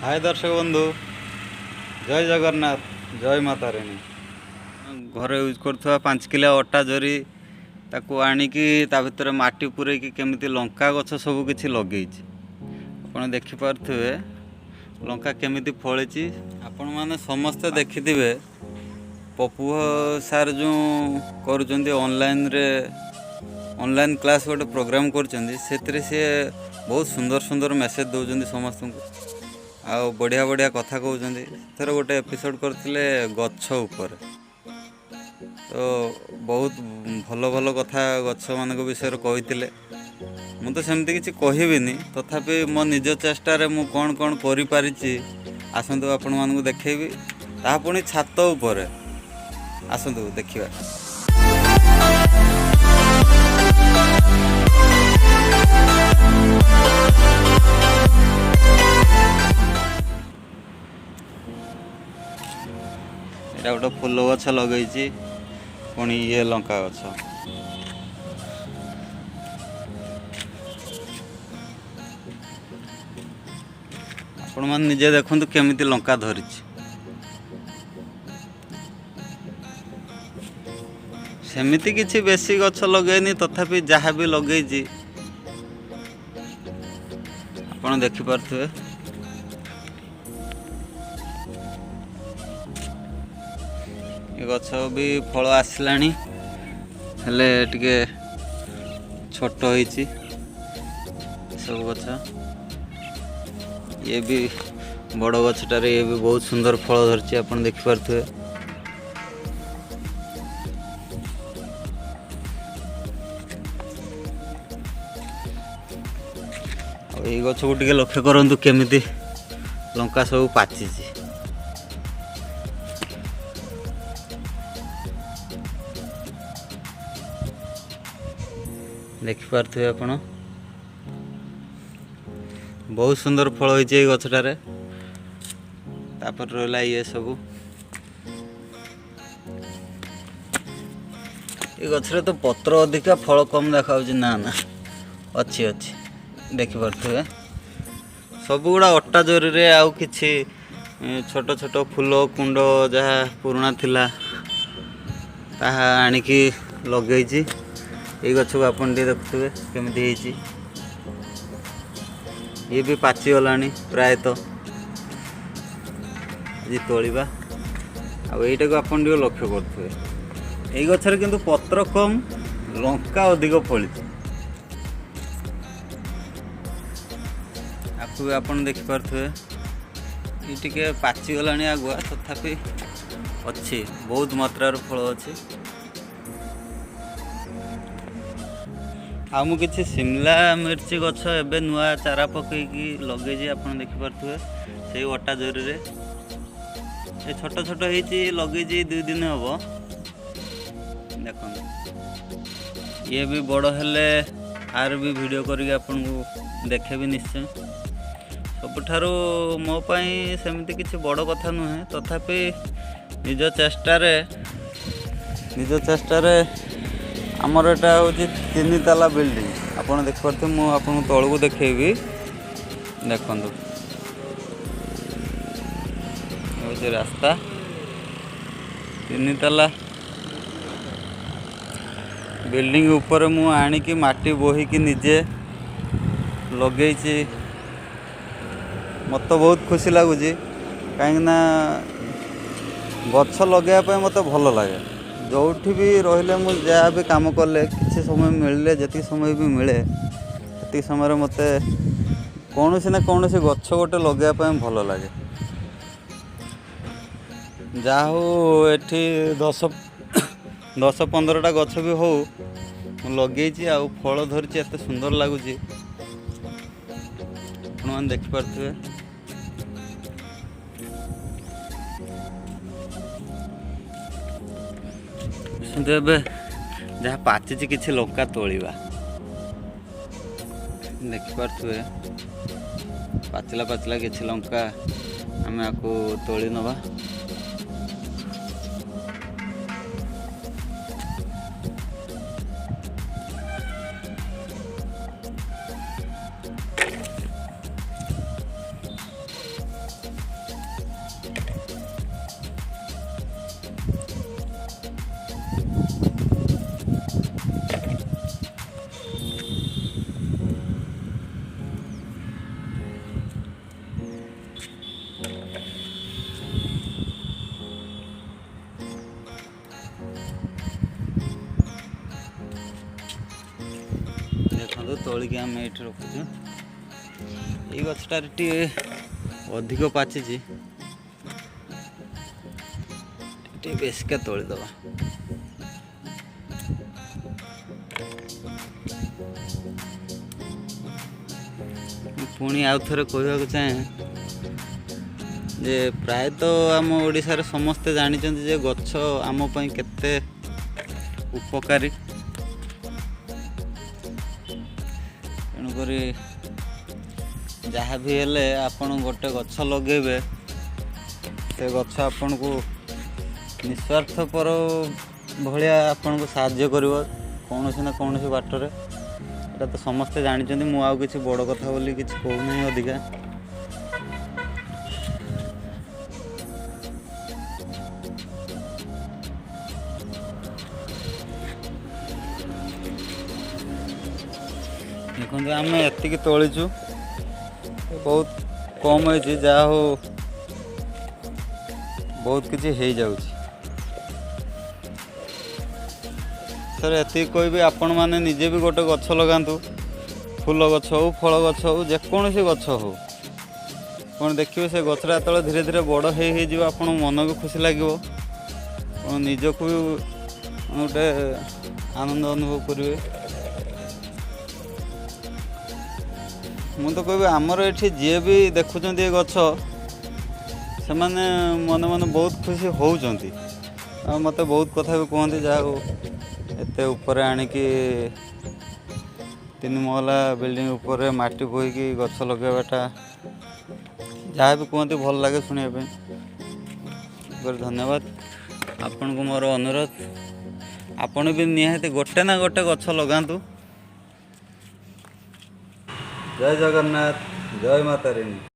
हाय दर्शक बंधु, जय जगन्नाथ, जय माता रानी। घर यूज कर 5 किलो अटा जरी ताकू आणिकी ता भितर माटी पूरेकी केमिति लंका गछ सब किछि लगे आपण देखिपारे। लंका केमिति फली आपण मैंने समस्ते देखिथिबे। पप्पू सार जो करुँच ऑनलाइन क्लास गोटे प्रोग्राम कर सी बहुत सुंदर सुंदर मेसेज दौरान समस्त को आउ बढ़िया बढ़िया कथा कहते। थर गोटे एपिसोड करते गछ उपर, तो बहुत भल भल कथा गछ मान विषय कहते। मु तो सेमती किसी कहबिनी, तथापि मो निज चेष्टार मु कौन कौन करि आसतु आपण मानक देखी ता पुणी छात उपर आसतु देखिए। एटा गोटे फूल गछ लगे पुणी ये लंका गछ। आपण मैंने निजे देखु केमिति लंका धरी। सेमिति किछि बेसी गछ लगेनी, तथापि जहाँ भी लगे आपण देखिपारे। ये गछ भी फल आसलानी, हेले टिके छोट होइछि सब गछ। ये भी बड़ गछटार ये भी बहुत सुंदर फल धरछि, आपण देखिपारे। ये गछ को टिके लक्ष्य करंतु केमिति लंका सब पाची। देखिपारे आपण बहुत सुंदर फल होइछे गछटार। तापर रहला ये सब ये गछरे तो पत्र अधिका फल कम देखा ना ना अच्छी अच्छी देखिपारे। सब गुड़ा अट्टा जरी रे आउ किछि छोट छोट फूल कुंड जहाँ पुराना थिला ताहा आनिकी लगेइछि। ये गछ को आपन देखुए केमिति ହେଇछि। ये भी पाची गलानी प्राय तो आज तोलिबा। आ एटा को आपन लक्ष्य करथुए। ये गछरे किंतु पत्र कम, लंका अधिक फली। आपको भी आपन देखि पारथुए ये टिके पाची गलानी आगुआ, तथापि अच्छी बहुत मात्रार फल अच्छी। आमु किछि शिमला मिर्ची गछ एबे नुआ चारा पकईकी लगे आप देखिपारे। से अटा जरी रे ये छोट छोट होती लगे 2 दिन हम देख। ये भी बड़ हेले आर भी वीडियो करके आपन को देखेबी निश्चय। सबुठारु मो पाई सेमती किछि बड़ कथा नुहे, तथापि निज चेष्टारे आमर एटा हूँ 3 ताला बिल्डिंग। आपड़ देखिए मुझे आपको तौल को देखेबी। देखु हूँ रास्ता 3 ताला बिल्डिंग ऊपर मु आनिकी माटी बोहिकी निजे लगे। मत बहुत खुशी लगुच कहीं गछ लगे मत भल लगे। जोठी भी रहिले मु जहाँ भी काम कले किसी समय मिले जी समय भी मिले से समय मत कौन ना कौन गछ गोटे लगे भल लगे। जहा हो एठी 10-15टा गछ भी हो लगे आ फल धरी एत सुंदर लगुच मैंने देखिपारे। जहाँ पाची किसी लंका तोलिबा देखिपारे। पाचिला पाचिला किसी लंका आम आपको तोली नवा। ତୋଳିକି ଆମେ ଏଇଠି ରଖୁଛୁ। ଏଇ ଗଛଟାରେ ଟିକେ ଅଧିକ ପାଚିଛି, ଟିକେ ବେଶିକା ତୋଳିଦେବା। ପୁଣି ଆଉ ଥରେ କହିବାକୁ ଚାହେଁ ଯେ ପ୍ରାୟତଃ ଆମ ଓଡ଼ିଶାରେ ସମସ୍ତେ ଜାଣିଛନ୍ତି ଯେ ଗଛ ଆମ ପାଇଁ କେତେ ଉପକାରୀ। ତେଣୁକରି ଯାହା ବି ହେଲେ ଆପଣ ଗୋଟେ ଗଛ ଲଗାଇବେ, ସେ ଗଛ ଆପଣଙ୍କୁ ନିସ୍ୱାର୍ଥପର ଭଳିଆ ଆପଣଙ୍କୁ ସାହାଯ୍ୟ କରିବ କୌଣସି ନା କୌଣସି ବାଟରେ। ଏଇଟା ତ ସମସ୍ତେ ଜାଣିଛନ୍ତି, ମୁଁ ଆଉ କିଛି ବଡ଼ କଥା ବୋଲି କିଛି କହୁନାହିଁ ଅଧିକା। ଦେଖନ୍ତୁ ଆମେ ଏତିକି ତୋଳିଛୁ, ବହୁତ କମ୍ ହେଇଛି, ଯାହା ହଉ ବହୁତ କିଛି ହେଇଯାଉଛି। ସାର୍ ଏତିକି କହିବି, ଆପଣମାନେ ନିଜେ ବି ଗୋଟେ ଗଛ ଲଗାନ୍ତୁ। ଫୁଲ ଗଛ ହଉ, ଫଳ ଗଛ ହଉ, ଯେକୌଣସି ଗଛ ହଉ, ଆପଣ ଦେଖିବେ ସେ ଗଛଟା ଯେତେବେଳେ ଧୀରେ ଧୀରେ ବଡ଼ ହେଇଯିବ, ଆପଣଙ୍କ ମନ ବି ଖୁସି ଲାଗିବ, ଆପଣ ନିଜକୁ ବି ଗୋଟେ ଆନନ୍ଦ ଅନୁଭବ କରିବେ। ମୁଁ ତ କହିବି ଆମର ଏଠି ଯିଏ ବି ଦେଖୁଛନ୍ତି ଏ ଗଛ, ସେମାନେ ମନେ ମନେ ବହୁତ ଖୁସି ହେଉଛନ୍ତି। ଆଉ ମୋତେ ବହୁତ କଥା ବି କୁହନ୍ତି, ଯାହା ହଉ ଏତେ ଉପରେ ଆଣିକି 3 ମହଲା ବିଲ୍ଡିଂ ଉପରେ ମାଟି ବୋହିକି ଗଛ ଲଗାଇବାଟା, ଯାହା ବି କୁହନ୍ତି ଭଲ ଲାଗେ ଶୁଣିବା ପାଇଁ। ଧନ୍ୟବାଦ। ଆପଣଙ୍କୁ ମୋର ଅନୁରୋଧ, ଆପଣ ବି ନିହାତି ଗୋଟେ ନା ଗୋଟେ ଗଛ ଲଗାନ୍ତୁ। ଜୟ ଜଗନ୍ନାଥ, ଜୟ ମାତା ରାଣୀ।